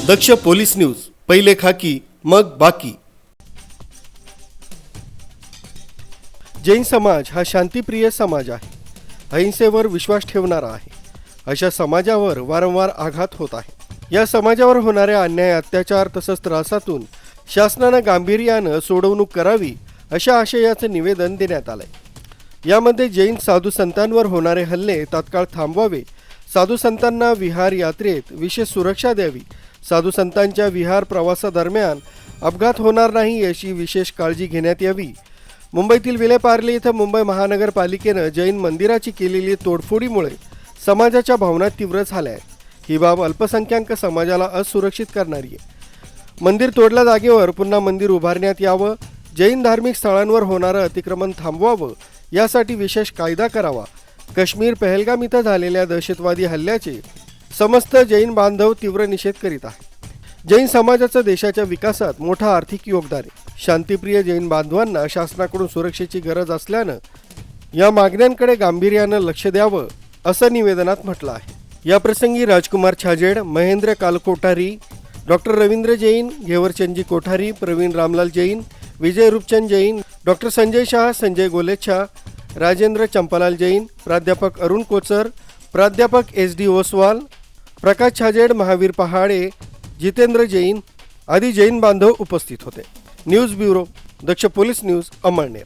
दक्ष police news, पहिले खाकी मग बाकी। जैन समाज हा शांतिप्रिय समाज आहे, अहिंसेवर विश्वास ठेवणारा आहे। अशा समाजावर वारंवार आघात होत आहे। या समाजावर होणाऱ्या अन्याय, अत्याचार तसंच त्रासातून शासनाने गांभीर्याने सोडवणूक करावी अशा आशयाचे निवेदन देण्यात आले। यामध्ये जैन साधू संतांवर होणारे हल्ले तात्काळ थांबवावे, साधू संतांना विहार यात्रेत विशेष सुरक्षा द्यावी, साधू संतांच्या विहार प्रवासादरम्यान अपघात होणार नाही याची विशेष काळजी घेण्यात यावी। मुंबईतील विलेपार्ले येथे मुंबई महानगरपालिकेने जैन मंदिराची केलेली तोडफोडीमुळे समाजाच्या भावना तीव्र झाल्या आहेत। ही बाब अल्पसंख्याक समाजाला असुरक्षित करणारी आहे। मंदिर तोडल्या जागेवर पुन्हा मंदिर उभारण्यात यावं, जैन धार्मिक स्थळांवर होणारं अतिक्रमण थांबवावं यासाठी विशेष कायदा करावा। काश्मीर पहलगाम इथं झालेल्या दहशतवादी हल्ल्याचे समस्त जैन बांधव तीव्र निषेध करीत आहेत। जैन समाजाचं देशाच्या विकासात मोठं आर्थिक योगदान आहे। शांतिप्रिय जैन बांधवांना शासनाकडून सुरक्षेची गरज असल्यानं या मागण्यांकडे गांभीर्यानं लक्ष द्यावं असं निवेदनात म्हटलं आहे। या प्रसंगी राजकुमार छाजेड, महेंद्र कालकोठारी, डॉक्टर रवींद्र जैन, घेवरचंदजी कोठारी, प्रवीण रामलाल जैन, विजय रूपचंद जैन, डॉक्टर संजय शाह, संजय गोलेच्छा, राजेंद्र चंपालाल जैन, प्राध्यापक अरुण कोचर, प्राध्यापक SD ओसवाल, प्रकाश छाजेड, महावीर पहाडे, जितेंद्र जैन आदी जैन बांधव उपस्थित होते। न्यूज ब्युरो, दक्ष पोलीस न्यूज, अमळनेर।